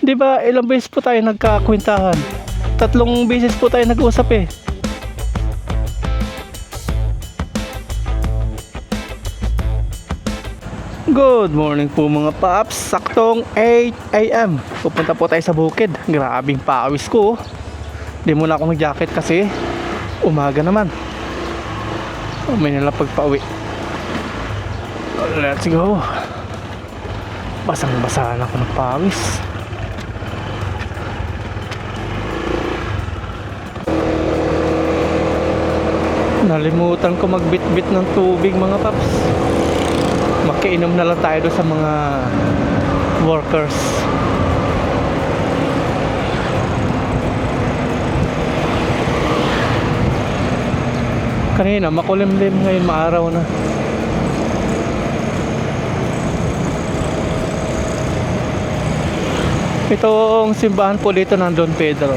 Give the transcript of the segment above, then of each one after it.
Di ba ilang beses po tayo nagkakwentahan? 3 beses po tayo nag-usap eh. Good morning po mga paps. Saktong 8 AM. Pupunta po tayo sa bukid. Grabing pawis ko. Di muna ako nag-jacket kasi umaga naman. May nalang pagpauwi. Let's go. Basang-basa na ako ng pawis. Nalimutan ko magbitbit ng tubig mga paps. Makiinom na lang tayo doon sa mga workers. Kanina makulimlim, ngayon maaraw na. Itong simbahan po dito ng Don Pedro,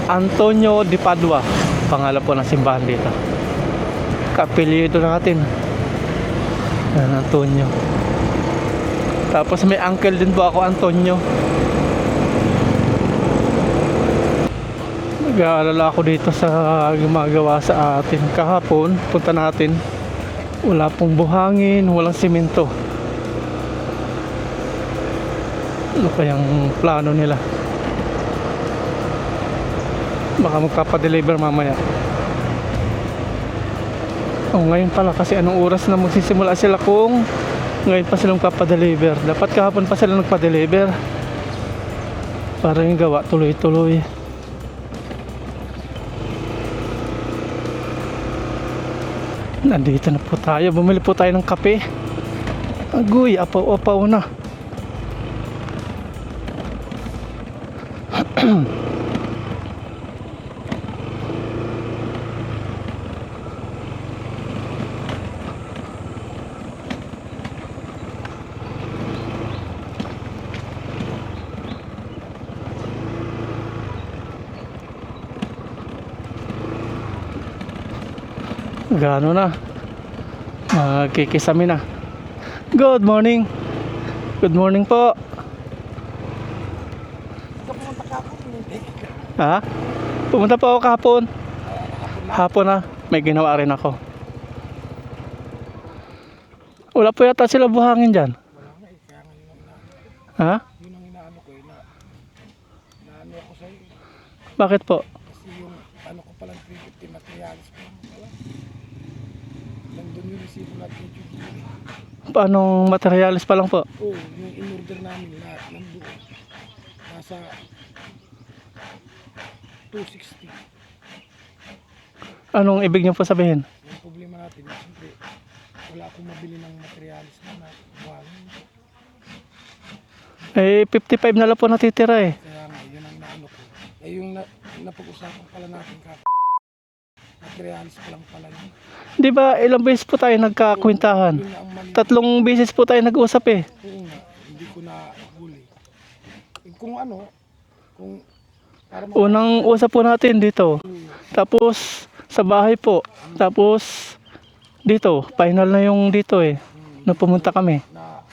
Antonio de Padua, pangalan po ng simbahan dito. Kapilyo natin, yan, Antonio. Tapos may uncle din po ako, Antonio. Nag-aalala ako dito sa gumagawa sa atin. Kahapon punta natin, wala pong buhangin, walang simento. Ano kayang plano nila? Baka magpapadeliver mamaya. Ngayon pala kasi anong oras na magsisimula sila kung ngayon pa silang magpapadeliver. Dapat kahapon pa sila nagpadeliver para yung gawa tuloy-tuloy. Nandito na po tayo. Bumili po tayo ng kape. Agoy, apaw-apaw na. Gano na. Kikisami na. Good morning. Good morning po. Ha? Pumunta po ako kahapon. Hapon na. May ginawa rin ako. Wala po yata sila buhangin dyan. Ha? Yun ang inaano ko naano ako sa'yo. Bakit po? Kasi yung ano ko palang 350 materials ko pala. Nandun yung resibo natin yung Judy. Anong materialis pa lang po? Oo, yung in-order namin lahat nandun. Nasa 260. Anong ibig niyo po sabihin? Yung problema natin, siyempre, wala akong mabili ng materials na buhangin. Eh, 55 na lang po natitira eh. Kaya nga, yun ang naano ko. Eh, yung napag-usapan pala natin materials pa lang pala yun. Di ba ilang beses po tayo nagkakwentahan? Yun na ang mali. 3 beses po tayo nag-usap eh. Oo nga, hindi ko na huli. Kung ano, kung para Unang usap po natin dito. Tapos sa bahay po. Tapos dito, final na yung dito eh. Nung pumunta kami. na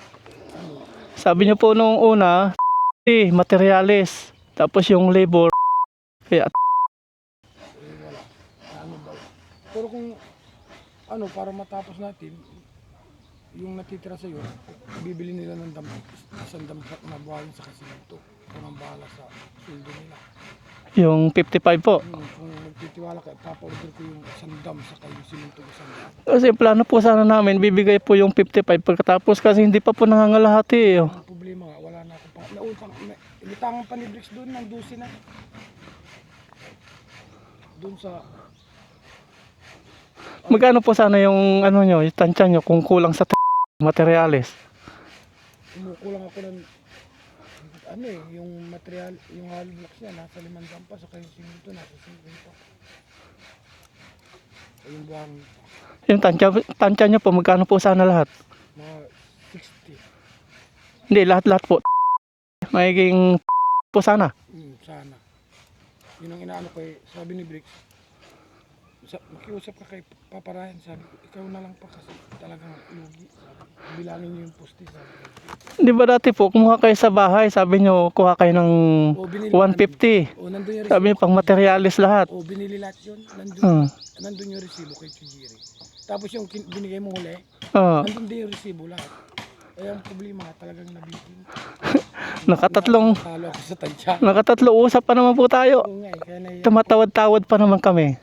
Sabi niyo po nung una, materialis. Tapos yung labor. Kaya wala. Ano ba? Pero kung ano, para matapos natin, yung natitira sa'yo, bibili nila ng isang dampak na buhayin sa kasimento. Kung ang bahala sa sweldo nila. yung 55 po. Kung magtitiwala ka, papa-order ko yung isang dam sa kayo simento isang dam. Kasi plano po sana namin, bibigay po yung 55 pagkatapos kasi hindi pa po nangangalahati eh. Ang problema nga, wala na akong pa. Initangan pa ni Bricks doon ng 12 na. Doon sa Magkano po sana yung ano nyo, yung tansya nyo kung kulang sa materialis? kumukulang ako ng ano eh, yung material, yung hollow blocks niya nasa 5 pa, saka yung simento nasa 50. Yung buhangin Yung tansya nyo po, magkano po sana lahat? mga 60. Hindi, lahat-lahat po. Magiging po sana. Sana. Yun ang inaano ko eh, sabi ni Bricks, Makiusap ka kay Papa Ryan, sabi ko, ikaw na lang pa kasi talagang lugi. Sabi ko, bilangin niyo yung poste, sabi ko. Di ba dati po, kumuha kayo sa bahay, sabi nyo, kuha kayo ng O, binili 150. O, nandun yung Sabi nyo, resibo. pang materialis lahat. O, binili lahat yun. Hmm. Nandun yung resibo kay Chujiri. Tapos yung binigay mo huli, Oh, nandun din yung resibo lahat. Kaya ang problema, talagang nabitin. nakatatlong Talo ako sa tansya. usap pa naman po tayo. Oo nga eh, kaya naiyak. Tumatawad-tawad pa naman kami.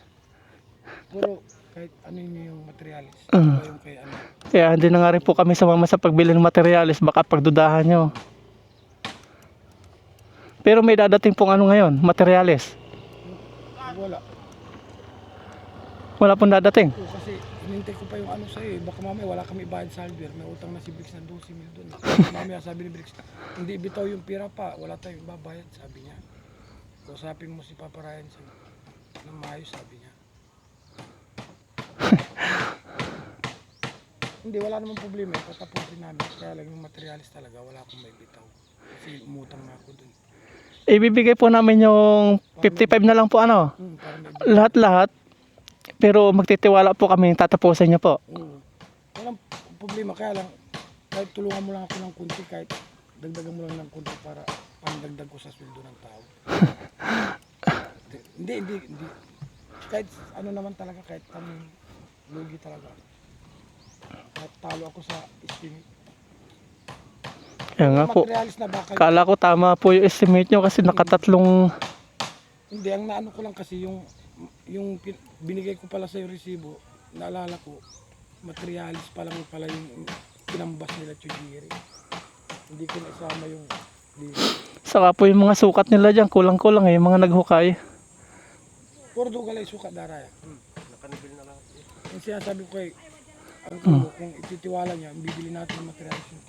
Puro kahit ano yun yung materialis. Mm. Iba yung kay ano. Kaya hindi na nga rin po kami sumama sa pagbili ng materialis, baka pagdudahan nyo. Pero may dadating pong ano ngayon, materialis. Wala. Wala pong dadating. Oo, kasi hinintay ko pa yung ano sa'yo eh. Baka mamaya wala kami bayad sa Albier. May utang na si Briggs na 12,000 doon. Mamaya sabi ni Briggs, hindi bitaw yung pira pa. Wala tayong babayad, sabi niya. Usapin mo si Papa Ryan ng maayos, sabi niya. Hindi, wala namang problema. Patapusin namin. Kaya lang yung materialis talaga, wala akong may bitaw. Kasi umutang na ako doon. Ibibigay po namin yung 55 na lang po ano. Para may Lahat-lahat. Pero magtitiwala po kami, tatapusin niyo po. walang problema. Kaya lang, kahit tulungan mo lang ako ng kunti, kahit dagdagan mo lang ng kunti para pandagdag ko sa sweldo ng tao. Hindi. Kahit ano naman talaga, kahit kami lugi talaga. Kahit talo ako sa estimate. Kaya nga po, Materialis na bakal. kala ko tama po yung estimate nyo kasi nakatatlong. Hindi, ang naano ko lang kasi yung binigay ko pala sa yung resibo, naalala ko, materialis pa lang pala yung pinambas nila Chujiri. Hindi ko naisama yung Saka po yung mga sukat nila dyan, kulang-kulang eh, yung mga naghukay. puro dugal ay suka daraya. Nakanibil na lahat. Yung sinasabi ko kay Angkulo, kung ititiwala niya, bibili natin ng materialis yung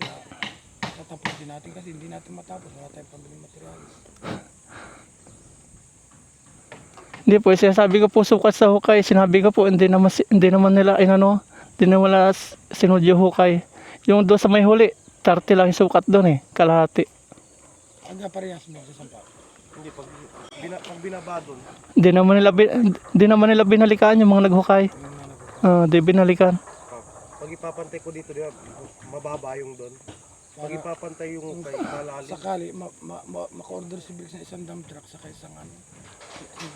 tatapusin natin kasi hindi natin matapos, wala tayong pambiling materialis. Hindi po, sinasabi ko po sukat sa hukay, sinabi ko po hindi naman nila hindi naman nila sinudyo hukay. Yung doon sa may huli, 30 lang yung sukat doon eh, kalahati. Hanggang parehas mo sa sampa. Hindi, pag binabadon, Hindi naman nila binalikan yung mga naghukay. Di binalikan. pag ipapantay ko dito, di ba, mababa yung doon. Pag ipapantay yung kay malalim, Sakali, maka-order si Briggs na isang dump truck sa isang ano,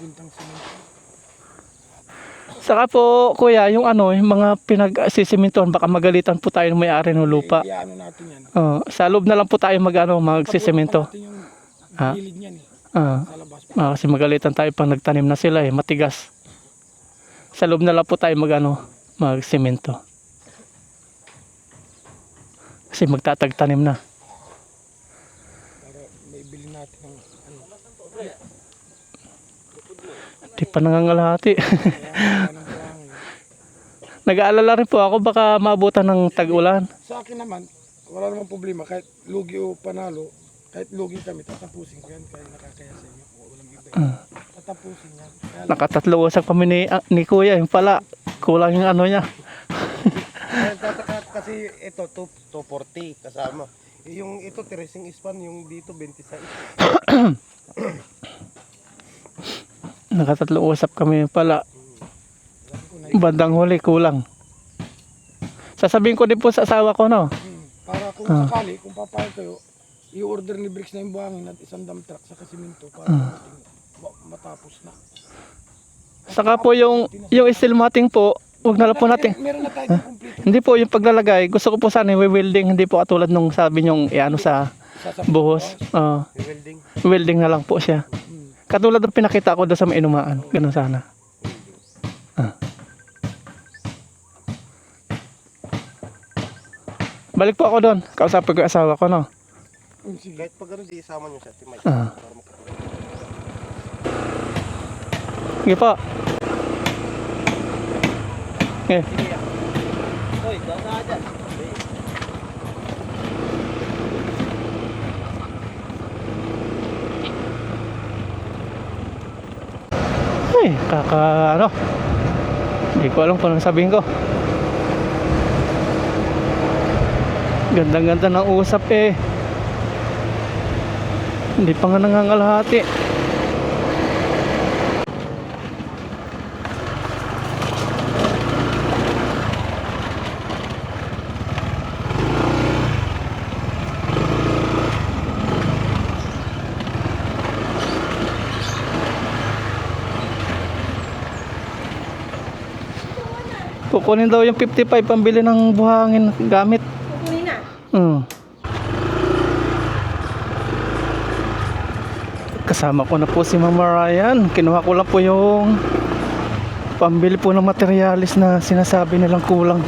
bintang simento. Saka po, kuya, yung mga pinagsisimintuhan, baka magalitan po tayo ng may-ari ng lupa. Iyaano natin yan. Sa loob na lang po tayo magsisimento. Natin yung Ha? gilid niyan eh, Ah, sa labas. kasi magalitan tayo pag nagtanim na sila eh, matigas. Sa loob na lang po tayo magsimento. Kasi magtatagtanim na. Para may bili natin ng ano. Di pa nangangalahati. Kaya ng buhangin. Nag-aalala rin po ako baka maabutan ng tag-ulan. Sa akin naman, wala namang problema. Kahit lugi o panalo, kahit lugi kami, tatapusin ko yan. Kaya nakakaya sa inyo. Walang iba. Tatapusin yan. Kaya lang, Nakatatlo usap kami ni kuya. Yung pala, kulang yung niya. tataka kasi ito, 240 kasama. Yung ito, tracing span, yung dito, 26. Nakatatlo usap kami yung pala. Bandang huli, kulang. Sasabihin ko din po sa asawa ko, no? para kung sakali, kung papayag kayo, i-order ni Briggs na yung buhangin at isang dump truck sa kasiminto para matapos na. Saka po yung steel matting po, huwag na lang po natin. Meron na tayo complete Hindi po yung paglalagay. Gusto ko po sana i-welding. Hindi po katulad nung sabi nyong sa buhos. Welding. Welding na lang po siya. Katulad ng pinakita ko doon sa may inumaan. Ganun sana. Balik po ako doon. Kausapin ko yung asawa ko, no? Sige. Kahit pag ano, di isama nyo sa timay. Ah. Para makapagod. Sige po. Okay. Hoy, daw na dyan. Ay, hindi ko alam kung anong sabihin ko. Gandang-ganda ng usap eh. Hindi pa nga nangangalahati. Kukunin daw yung 55 pambili ng buhangin gamit. Kukunin na. Kasama ko na po si Mama Ryan. Kinuha ko lang po yung pambili po ng materialis na sinasabi nilang kulang.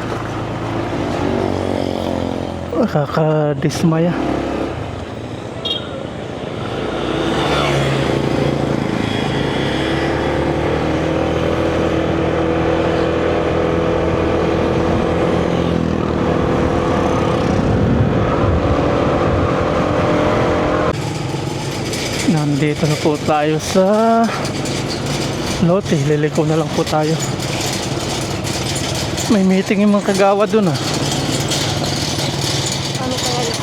Kakadismaya. Nandito na po tayo sa lote. Liliko na lang po tayo. May meeting yung mga kagawa dun ah. Ano kaya yung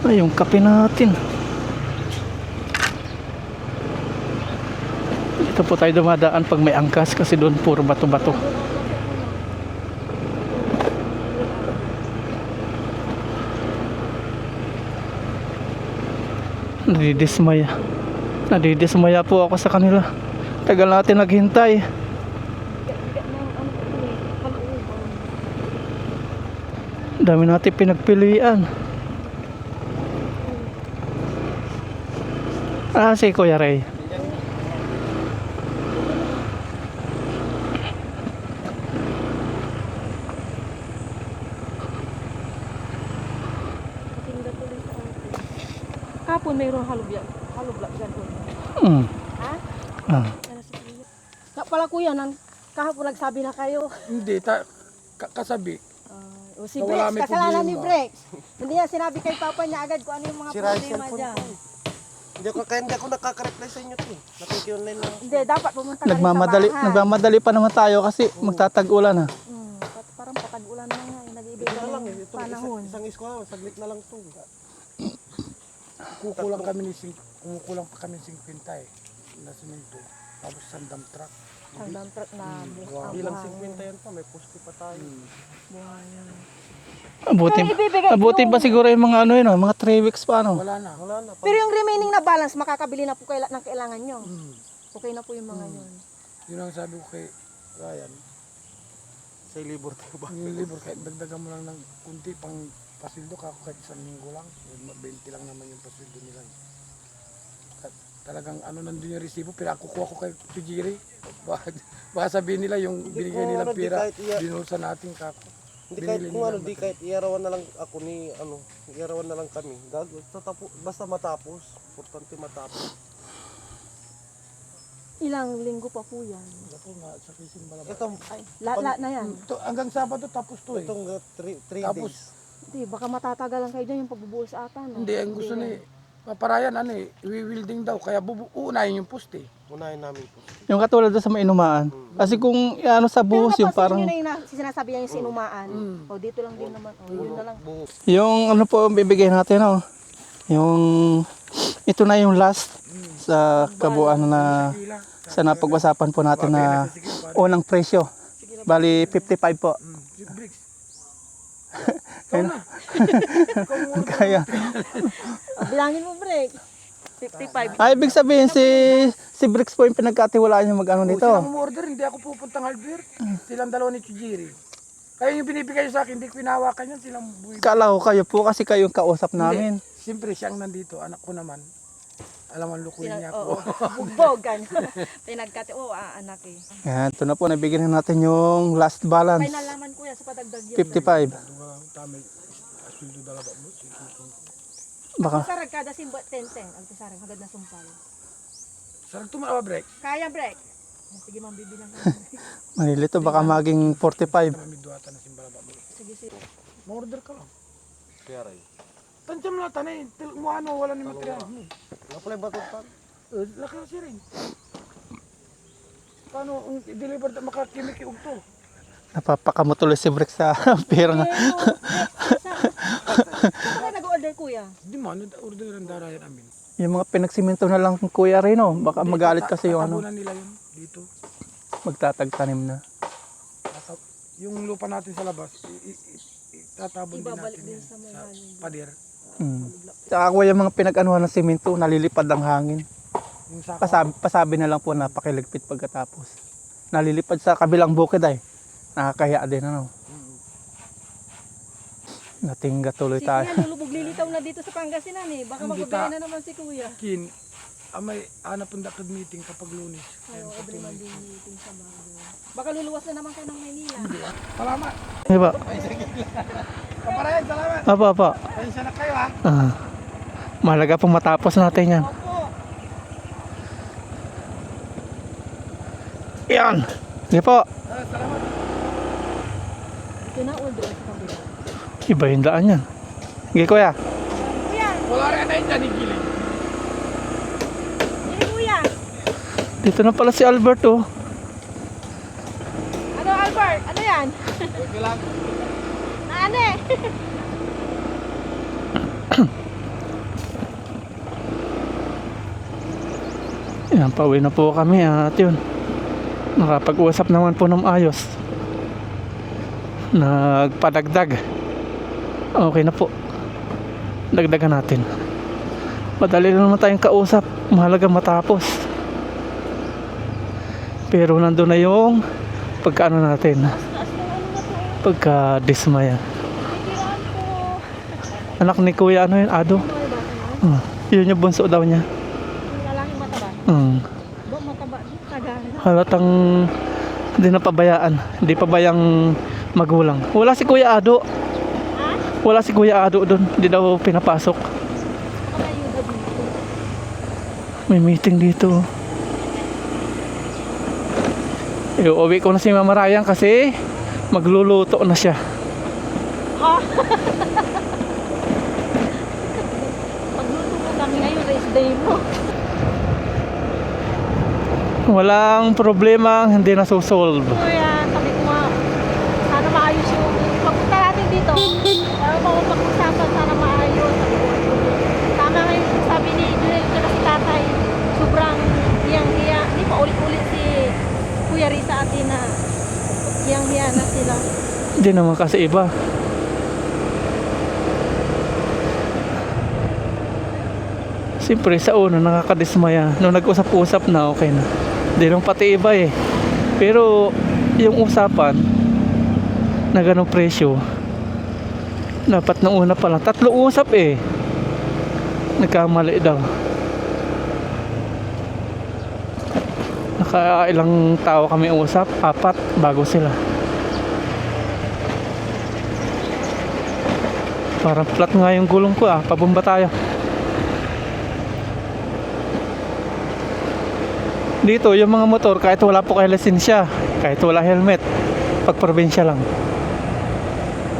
Ay, yung kape natin. Dito po tayo dumadaan pag may angkas kasi doon puro bato-bato. Nadidismaya. Nadidismaya po ako sa kanila. Tagal natin naghintay. Dami natin pinagpilian. Si Kuya Ray. Kapon mayroong halubyak dyan. Mm. Ha? Ah. Na pala kuya, kahapon nagsabi na kayo. Hindi, kasabi. O si Wala Brex, may kasalanan ni problema. Brex. Hindi niya sinabi kay Papa niya agad kung ano yung mga Sira yung problema cellphone dyan. ko. Hindi ako nakaka-reply sa inyo to. Nakiki-online lang. Hindi, dapat pumunta ka rin Nagmamadali, sa bahay. nagmamadali pa naman tayo kasi magtatag-ulan na. Parang patag-ulan na nga, nag-ibig Ito na lang ng eh. Ito, panahon. isang isko, saglit na lang to. Kumukulang pa kami 50 eh. Na simento. Tapos sa dump truck. Hanggang truck na ang Bilang buhangin. 50 yan pa, may poste pa tayo. Buhangin. Abutin, Pero ibibigay abutin yung- pa siguro yung mga ano yun, mga 3 weeks pa ano. Wala na. Wala na. Pero yung remaining na balance, makakabili na po ng kailangan nyo. Okay na po yung mga yun. Yun ang sabi ko kay Ryan. Sa libur tayo ba? Yung libro, kahit dagdagan mo lang ng kunti pang pasildo ka, kahit isang linggo lang. 20 lang naman yung pasildo nila. Talagang ano nandun yung resibo, pinakukuha ko kay Tujiri. Baka sabihin nila yung binigay kung nilang ano, di pira, kahit binulsa natin kako. Hindi kahit Binili kung nila ano, di material. kahit iarawan na lang ako ni iarawan na lang kami. Basta matapos. Importante matapos. Ilang linggo pa po yan. Ako nga, sa Kisin Balaba. Itong, Ay, lahat na yan. Hanggang Sabado tapos to eh. itong 3 Tapos, days. Hindi, baka matatagalan kayo dyan yung pagbubuhos ata. No? hindi, ang gusto ni Paparayan, ano eh, i-welding daw, kaya uunahin yung poste. Unahin namin po. Yung katulad doon sa may inumaan. Kasi kung ano sa buhos yung parang Yun na yung sinasabi niya yung sinumaan. O dito lang din naman. O yun na lang. Buo. yung ano po bibigay natin oh. Yung ito na yung last sa kabuuan na sa napag-usapan po natin na unang presyo. Bali 55 po. Bricks. Kaya O, bilangin mo, break. 55. ay ibig sabihin si Bricks po yung pinagkatiwalaan niya mag-ano nito. Sila order, hindi ako pupuntang Albert. Silang dalawa ni Chijiri. Kaya yung binibigay sa akin, hindi ko hinawakan yan, silang buhay. Kala ko kayo po kasi kayo yung kausap namin. Siyempre, siyang nandito, anak ko naman. Alam ang lukuhin niya Oo, ako. bugbog. Pinagkati, anak eh. Yan, ito na po nabigyan na natin yung last balance. May nalaman kuya sa padagdag yun. 55. Tama, asuldo dalawa mo. Baka Sarag kada simba 10-10. Ang tisarang hagad na sumpal. Sarang tumawa, break. Kaya break. Sige ma'am, bibilang ka. manilito baka maging 45. May duwata na simbalaba mo. Sige, sige. Ma-order ka lang. Kaya rin. Tansya mo na tanay, mo ano, wala ni material. Wala pala yung batutan. Laki na siya rin. Paano, i-deliver na makakimiki to? Napapakamutuloy si Bricks sa pera nga. Ano nag-order kuya? Hindi mo, order ang darayan amin. Yung mga pinagsimento na lang Kuya Rino, baka magalit kasi yung ano, Tatabunan nila yun dito. magtatagtanim na. Yung lupa natin sa labas, tatabon din Ibabalik natin din yan sa mga sa yun. pader. Tsaka kuya yung mga pinag-anuhan ng simento, nalilipad ang hangin. Yung sako. Pasabi na lang po na pakiligpit pagkatapos. nalilipad sa kabilang bukid ay. Nakakahiya din ano. Natingga tuloy Si tayo. Kuya lulubog lilitaw na dito sa Pangasinan eh. Baka Hindi magpapaya ka- na naman si Kuya. Kin, may hanap ang dakad meeting kapag lunes. Ayaw, every Monday meeting sa bago. Baka luluwas na naman kayo ng Maynila. Salamat. Diba? Kaparayan, salamat. Apa. Pasensya na kayo ha. Mahalaga pong matapos natin yan. Opo. Yan. Sige po. Salamat. Ito na, all doon sa kabila. Iba yung daan yan. Sige kuya. Kuya! Wala rin na yun dyan, igiling. Sige Kuya! Dito na pala si Albert oh. Ano Albert? Ano yan? Wag lang. Naane! Yan, pauwi na po kami at yun. Nakapag-usap naman po ng ayos. Nagpadagdag. Okay na po. Dagdagan natin. Madali lang naman tayong kausap. Mahalaga matapos. Pero nandun na yung pagkaano natin. Taas ng ano na to. Pagka-dismaya. Tiraan po. Anak ni Kuya ano yun? Ado. Ano ba ito? Yun yung bunso daw niya. Yung lalaking mataba. Ba mataba? Tagahan. Halatang hindi na pabayaan. Hindi pabayang magulang. Wala si Kuya Ado. Ha? Wala si Kuya Ado doon. Hindi daw pinapasok. Baka may ayuda dito. May meeting dito. Iuwi ko na si Mama Ryan kasi magluluto na siya. Ah! Pagluto mo kami ngayon, race day mo. Walang problema hindi nasusolve. Kuya, sabi ko nga, sana maayos yung pagpunta natin dito. Para mapag-usapan, sana maayos. Sabi ko, tama nga yung sabi ni Junel ko na si tatay, sobrang hiyang-hiya. Hindi pa ulit-ulit si Kuya Risa atin na hiyang-hiya na sila. Hindi naman kasi iba. Siyempre sa una nakakadismaya. Nung nag-usap-usap na okay na. Hindi lang pati iba eh. Pero yung usapan na ganong presyo, dapat nung una pa lang 3 usap eh. Nagkamali daw. Ilang tao kami usap, 4 bago sila. Parang flat nga yung gulong ko pabomba tayo. Dito yung mga motor kahit wala po kayo lisensya, kahit wala helmet, pag probinsya lang.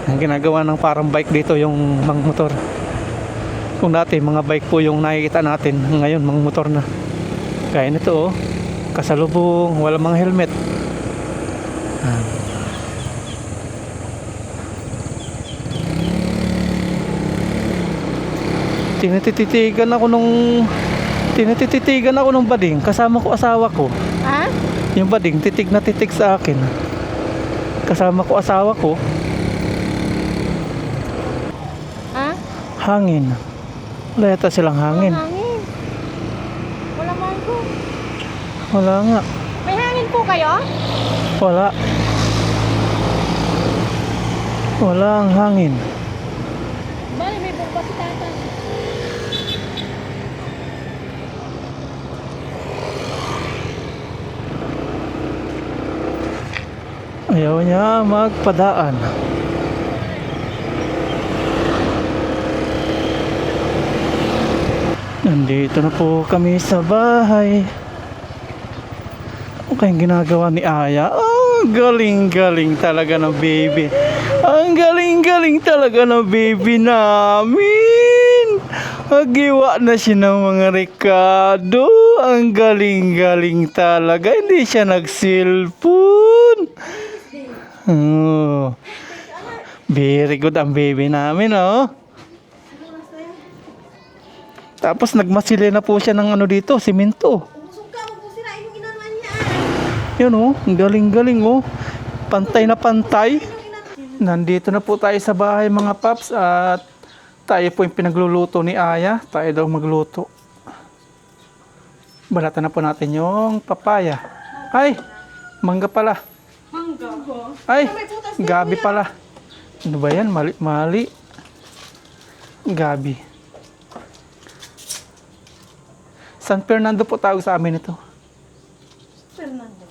Ang ginagawa ng parang bike dito yung mga motor. Kung dati mga bike po yung nakikita natin, ngayon mga motor na. Gaya nito kasalubong, wala mga helmet. Tinititigan ako nung bading, kasama ko asawa ko. Ha? Yung bading titig na titig sa akin. Kasama ko asawa ko. Ha? Hangin. Wala yata silang hangin. Hangin. Wala man po. Wala nga. May hangin po kayo? Wala. Wala ang hangin. Bali, may bomba si tatay. Ayaw niya magpadaan. Nandito na po kami sa bahay. Ano kayong ginagawa ni Aya? Oh, galing-galing talaga ng baby. Ang galing-galing talaga ng baby namin. Hagiwa na siya ng mga rekado. Ang galing-galing talaga. Hindi siya nag-cellphone. Oh. Very good ang baby namin, oh. Tapos nagmasili na po siya ng ano dito, simento. Suka, huwag po sirain yung inanuan niya. Yan oh, ang galing-galing oh. Pantay na pantay. Nandito na po tayo sa bahay mga paps at tayo po yung pinagluluto ni Aya. Tayo daw magluto. Balatan na po natin yung papaya. Ay, Mangga pala. Mangga. Ay, gabi pala. Ano ba yan? Mali, mali. Gabi. San Fernando po tawag sa amin ito. Fernando.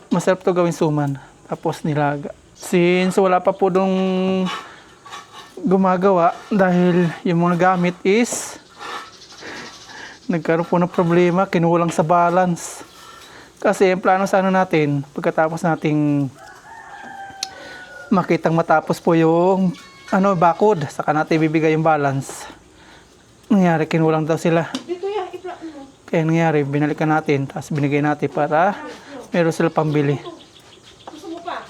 Masarap to gawin suman. Tapos nilaga. Since wala pa po dong gumagawa dahil yung mga gamit is nagkaroon po ng problema, kinulang sa balance. Kasi ang plano sana natin, pagkatapos nating makitang matapos po yung bakod, saka natin ibibigay yung balance. Nangyari, kinulang daw sila. Dito yan, ipla mo. Kaya nangyari, binalikan natin, tapos binigay natin para meron sila pambili. Gusto mo pa?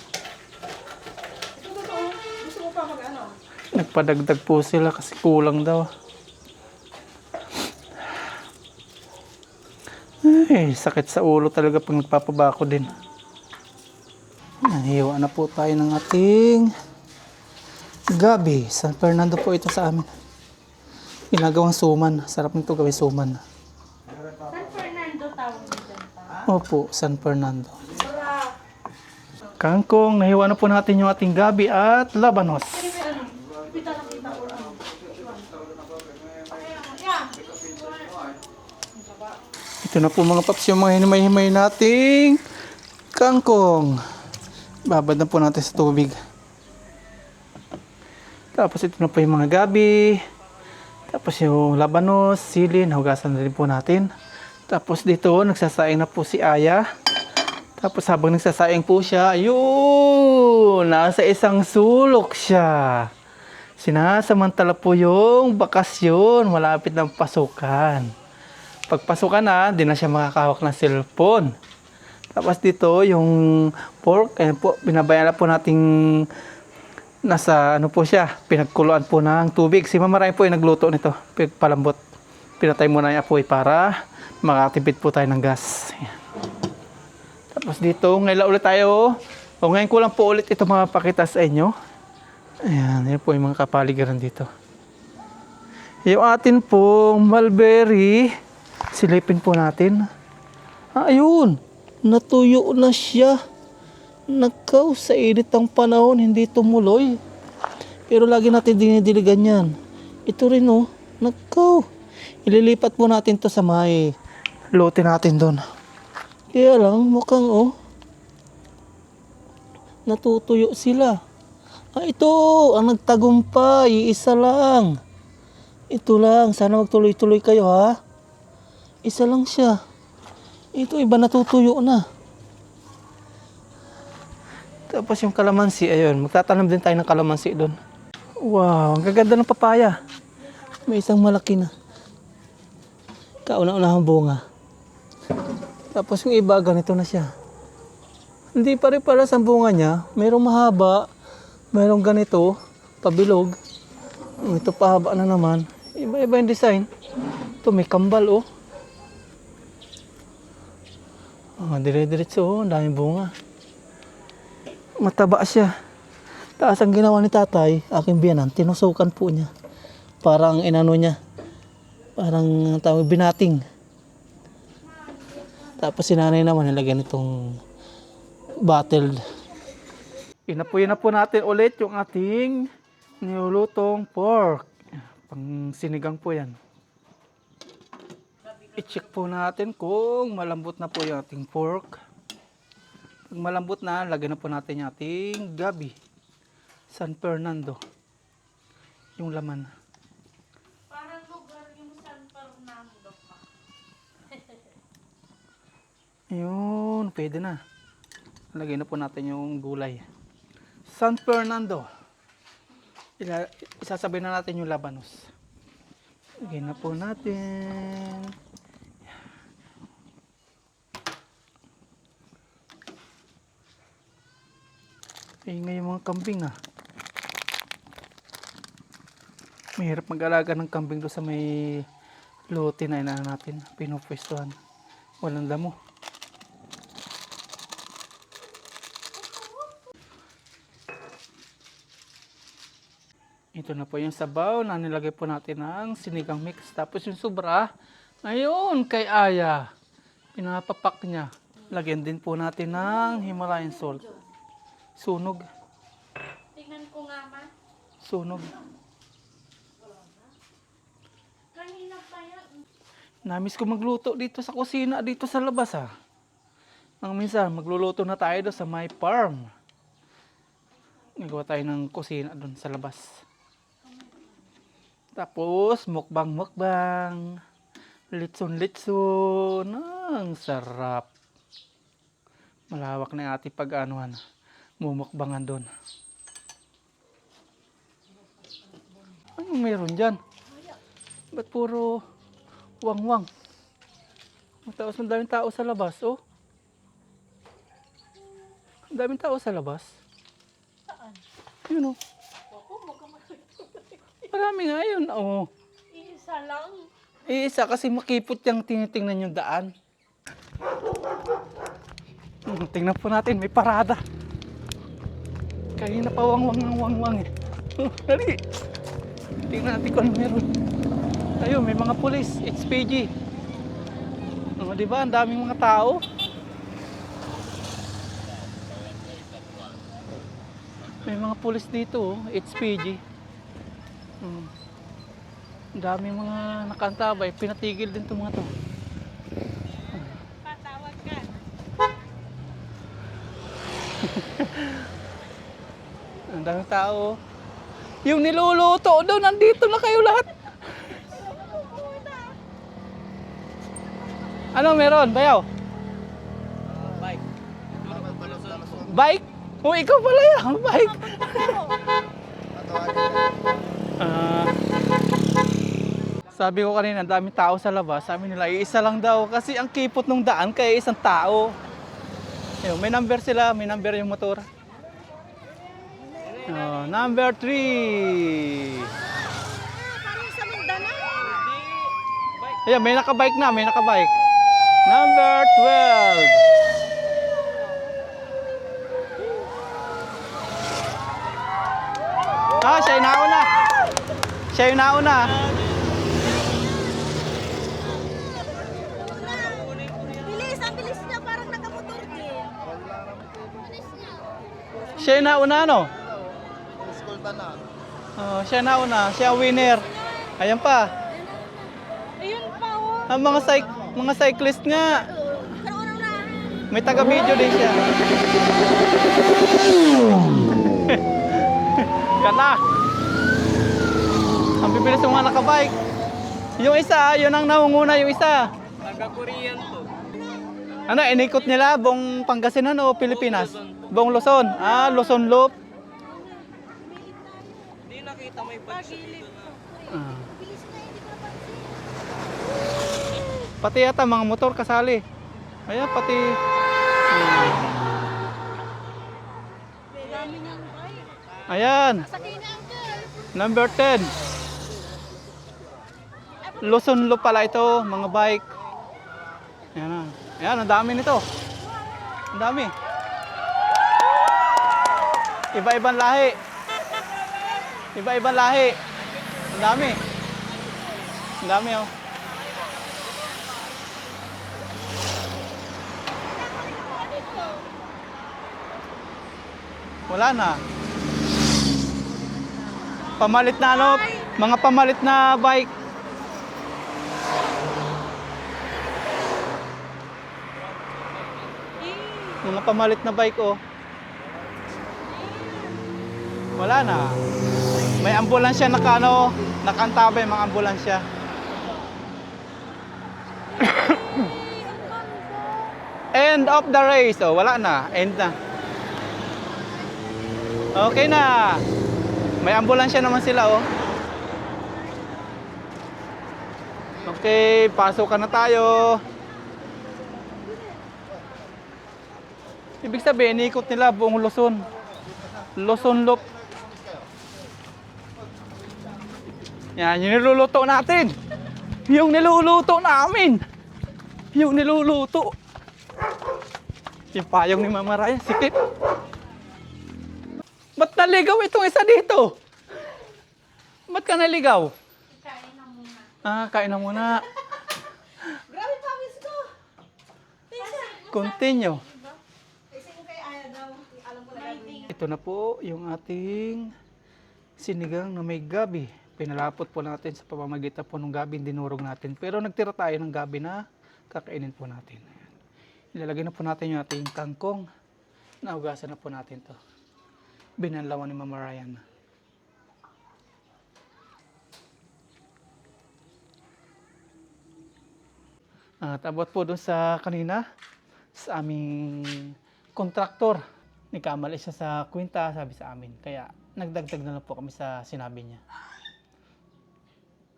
Ito totoo. Gusto mo pa mag-ano? Nagpadagdag po sila kasi kulang daw. Ay, sakit sa ulo talaga pag nagpapabako din. Nahiwa na po tayo ng ating gabi. San Fernando po ito sa amin. Ginagawang suman. Sarap nito gawin suman. San Fernando tawag dito pa. Opo, San Fernando. Kangkong, nahiwa na po natin yung ating gabi at labanos. Kasi may ano, kita lang kita or ano. Yan. Ito na po mga paps yung mga hinimay-himay nating kangkong. Babad na po natin sa tubig. Tapos ito na po yung mga gabi. Tapos yung labanos, sili, nahugasan na rin po natin. Tapos dito, nagsasaing na po si Aya. Tapos habang nagsasaing po siya, ayun, nasa isang sulok siya. Sinasamantala po yung bakasyon, malapit ng pasukan. Pagpasukan na, di na siya makakahawak ng cellphone. Tapos dito, yung pork, ayan po, binabayan na po nating nasa po siya, pinagkuluan po ng tubig. Si Mama Ray po yung nagluto nito, palambot. Pinatay muna yung apoy para makatipid po tayo ng gas. Ayan. Tapos dito, ngayon ulit tayo. O ngayon ko lang po ulit ito mapakita sa inyo. Ayan, yan po yung mga kapaligiran dito. Yung atin pong mulberry, silipin po natin. Ayun, natuyo na siya. Nakaw, sa init ng panahon, hindi tumuloy. Pero lagi natin dinidiligan yan. Ito rin oh, nakaw. Ililipat po natin to sa may lote natin doon. Kaya lang, mukhang natutuyo sila. Ito, ang nagtagumpay, isa lang. Ito lang, sana magtuloy-tuloy kayo ha. Isa lang siya. Ito, iba natutuyo na. Tapos yung kalamansi, ayun, magtatanim din tayo ng kalamansi doon. Wow, ang gaganda ng papaya. May isang malaki na. Kauna-unahang bunga. Tapos yung iba, ganito na siya. Hindi pa rin pala sa bunga niya. Mayroong mahaba, mayroong ganito, pabilog. Ito pahaba na naman. Iba-iba yung design. Ito may kambal oh. Dire-diretso oh, ang daming bunga. Mataba siya. Taas ang ginawa ni tatay, aking biyanan, tinusukan po niya. Parang inano niya. Parang tawag binating. Tapos si nanay naman nilagyan itong bottled. Inapuyin na po natin ulit yung ating nilulutong pork. Pang sinigang po yan. I-check po natin kung malambot na po yung ating pork. Pag malambot na, lagyan na po natin yung ating gabi. San Fernando. Yung laman. Parang lugar yung San Fernando pa. Yun, pwede na. Lagyan na po natin yung gulay. San Fernando. Isasabay na natin yung labanos. Lagyan na po natin. Ingay yung mga kambing ah. Mahirap mag-alaga ng kambing doon sa may lote na inaan natin. Pinupwestuhan. Walang damo. Ito na po yung sabaw na nilagay po natin ng sinigang mix. Tapos yung sobra, ayun, kay Aya. Pinapapak niya. Lagyan din po natin ng Himalayan salt. Sunog. Tingnan ko nga, ma. Sunog. Kanina pa yan. Namiss ko magluto dito sa kusina, dito sa labas ah. Nang minsan, magluluto na tayo doon sa my farm. Nagawa tayo ng kusina doon sa labas. Tapos, mukbang. Litson. Ang sarap. Malawak na yung ating pag-anuhan. Mumukbangan doon. Anong meron dyan? Ba't puro wang-wang? Tapos ang daming tao sa labas, oh. Ang daming tao sa labas. Saan? Yun, oh. Ako, Marami nga yun, oh. Isa lang. Isa kasi makipot yung tinitingnan yung daan. Tingnan po natin, may parada. Kanina pa wang-wang eh. Oh, dali. Tingnan natin kung ano meron. Ayun, may mga pulis, HPG. Oh, di ba? Ang daming mga tao. May mga pulis dito, oh, HPG. Ang daming mga nakantabay, pinatigil din itong mga to. Patawag ka. Ang daming tao. Yung niluluto doon, nandito na kayo lahat. Ano meron, bayaw? Bike. Bike? Oh, ikaw pala yan, bike. Sabi ko kanina, ang daming tao sa labas. Sabi nila, iisa lang daw. Kasi ang kipot ng daan, kaya isang tao. Ayun, may number sila, may number yung motor. Oh, number 3. Parang sa Mindanao. Ayan, may nakabike na, may nakabike. Number 12. Ah, siya yung nauna. Siya yung nauna. Bilis, ang bilis niya. Parang nakamotor din. Siya yung nauna, no? Oh, siya nauna. Siya ang winner. Ayan pa. Ayun pa, oh. Ang mga cyclist nga. Pero ano na? May taga-video din siya. Kana. Ang bibilis ng mga nakabike. Yung isa, yun ang naunguna yung isa. Taga-Korean to. Ano, inikot nila buong Pangasinan o Pilipinas? Buong Luzon. Ah, Luzon Loop. Hindi nakita may badge dito na. Ah. Pati yata mga motor kasali. Ayan, pati... Dami niyang bike. Ayan, Sakay na, uncle. number 10. Luzon Loop pala ito, mga bike. Ayan na. Ayan, ang dami nito. Ang dami. Iba-ibang lahi. Iba-ibang lahi. Ang dami. Ang dami, oh. Wala na. Pamalit na ano, mga pamalit na bike. Mga pamalit na bike, oh. Wala na. May ambulansya nakantabay mga ambulansya. End of the race. Oh, wala na. End na. Okay na. May ambulansya naman sila, oh. Okay, pasok na tayo. Ibig sabihin, iikot nila buong Luzon. Luzon Loop. Yan, yung niluluto natin. Yung niluluto namin. Yung niluluto. Yung payong ni Mama Raya, sikip. Ba't naligaw itong isa dito? Ba't ka naligaw? Kain na muna. Ah, kain na muna. Grabe, pawis ko. Tisa. Continue. Ito na po yung ating sinigang na may gabi. Pinalapot po natin sa pamamagitan po ng gabi, dinurog natin. Pero nagtira tayo ng gabi na kakainin po natin. Ayan. Ilalagay na po natin yung ating kangkong. Naugasan na po natin to. Binanlawan ni Mama Ryan. At abot po doon sa kanina, sa aming kontraktor. Nagkamali siya sa kwenta, sabi sa amin. Kaya nagdagdag na lang po kami sa sinabi niya.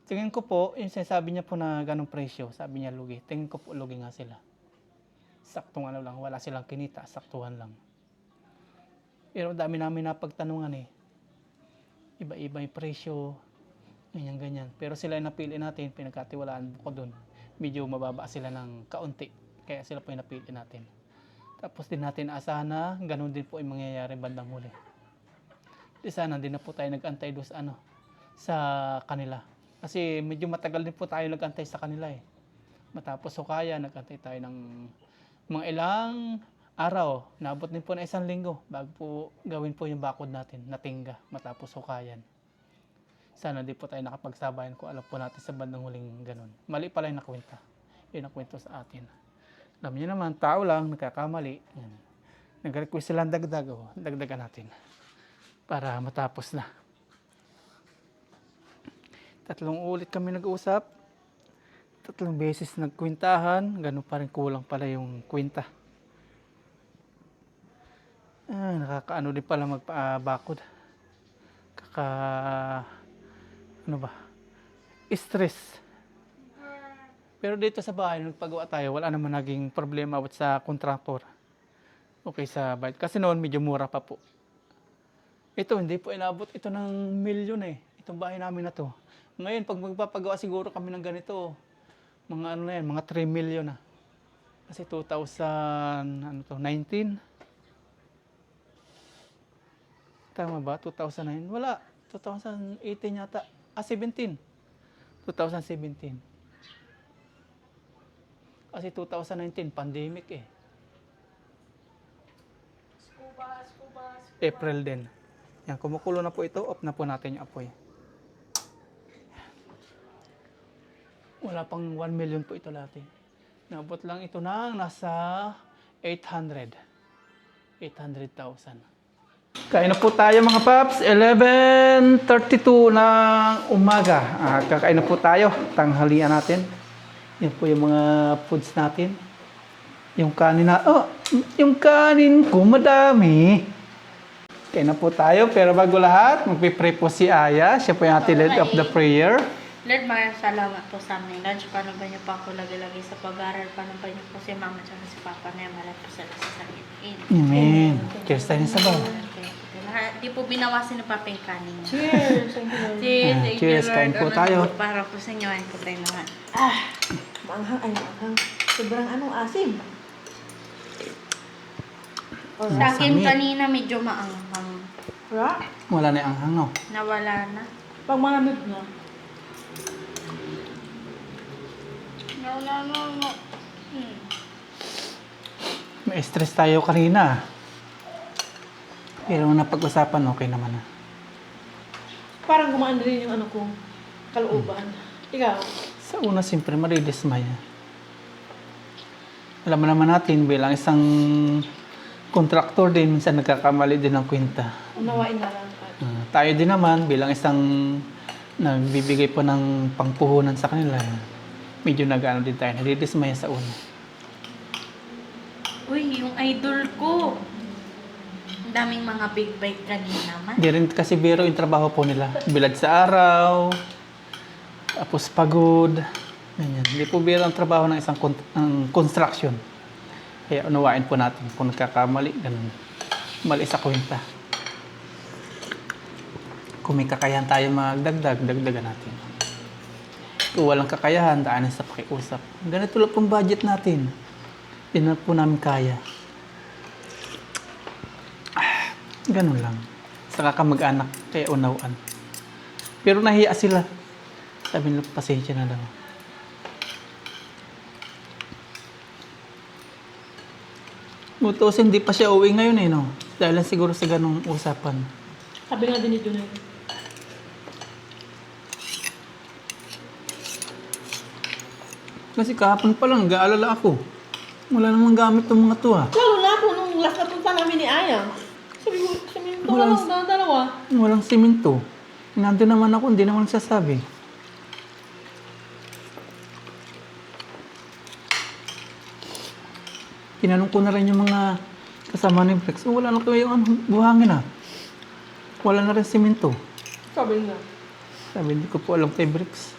Tingin ko po, yung sinasabi niya po na ganong presyo, sabi niya lugi. Tingin ko po lugi nga sila. Saktong ano lang, wala silang kinita, saktuhan lang. Pero dami namin napagtanungan eh. Iba-iba yung presyo, ganyan-ganyan. Pero sila yung napili natin, pinagkatiwalaan bukod doon. Medyo mababa sila ng kaunti. Kaya sila po yung napili natin. Tapos din natin asahan na ganun din po yung mangyayari bandang huli. Di sana din na po tayo nag-antay doon sa, sa kanila. Kasi medyo matagal din po tayo nag-antay sa kanila eh. Matapos hukaya, nag-antay tayo ng mga ilang araw. Naabot din po na 1 linggo bago po gawin po yung bakod natin, natingga, matapos hukayan. Sana di po tayo nakapagsabayan kung alam po natin sa bandang huling ganun. Mali pala yung nakwenta. Yung nakwento sa atin. Alam niyo naman, tao lang, nagkakamali. Yan. Nag-request silang dagdag. Dagdagan natin. Para matapos na. 3 ulit kami nag-usap. 3 beses nagkwentahan. Ganun pa rin kulang pala yung kwenta. Nakakaano din pala magpa-bakod. Ano ba? Stress. Pero dito sa bahay, nagpagawa tayo, wala naman naging problema sa kontraktor. Okay sa bayad. Kasi noon, medyo mura pa po. Ito, hindi po inabot ito ng milyon eh. Itong bahay namin na to. Ngayon, pag magpapagawa siguro kami ng ganito, mga ano na yan, mga 3 million na. Kasi 2019. Tama ba? 2009? Wala. 2018 yata. 17. 2017. Kasi 2019, pandemic eh. April din. Yan, kumukulo na po ito. Off na po natin yung apoy. Wala pang 1 million po ito lahat eh. Nabot lang ito ng nasa 800,000. Kain na po tayo mga paps. 11:32 ng umaga. Kakain na po tayo. Tanghalian natin. Yan po yung mga foods natin. Yung kanin na... Oh, yung kanin ko madami. Kain na po tayo. Pero bago lahat, magpipray po si Aya. Siya po yung ating lead of the prayer. Lord, maraming salamat po sa aming lunch. Paano ba niyo pa ako lagi-lagi sa pag-aaral? Paano ba niyo po si mama at si papa na malay po sa sakit? Amen. Cheers tayo sa bawa. Di po binawasin ng papeng kanin. Cheers! Thank you, Lord. Cheers! Thank you, Cheers, Lord. kain po Ano tayo. po, para po sa inyo, kain po tayo naman. Maanghang, ay maanghang. Sobrang asim. Sa akin kanina medyo maanghang. Ra? Wala na yung anghang, no? Nawala na. Pag malamig na. Nawala na. May stress tayo kanina. Pero napag-usapan, okay naman na. Parang gumaan rin yung ano kong kalooban. Ikaw? Sa una, siyempre, maridismaya. Alam mo naman natin, bilang isang kontraktor din, minsan nagkakamali din ng kwenta. Unawain na lang. Tayo din naman, bilang isang nagbibigay po ng pangpuhunan sa kanila, medyo nag-ano din tayo, nadidismaya sa una. Uy, yung idol ko. Ang daming mga big bike kanina man. Di rin kasi biro yung trabaho po nila. Bilad sa araw, tapos pagod, ganyan. Hindi po biro ang trabaho ng isang construction. Kaya unawain po natin kung nagkakamali, ganun. Mali sa kwenta. Kung may kakayahan tayo magdagdag, dagdagan natin. Kung walang kakayahan, daanan sa pakiusap. Ganito lang pong budget natin. Hindi na po namin kaya. Ganun lang. Sa kakamag-anak, kaya unawaan. Pero nahiya sila. Sabi nila, pasensya na daw. Butos, hindi pa siya uwi ngayon eh, no? Dahil lang siguro sa ganong usapan. Sabi nga din ni Junel. Kasi kahapon pa lang, nag-aalala ako. Wala namang gamit ng mga to, ah. Lalo na ako nung last na punta namin ni Aya. Sabi ko, ito ka Walang- lang, dalawa. Walang simento. Nandun naman ako, hindi naman nagsasabi. Tinanong ko na rin yung mga kasama ni Brex. So, wala na kayo yung buhangin, ah. Wala na rin simento. Sabi nga. Sabi, hindi ko po alam kay Brex.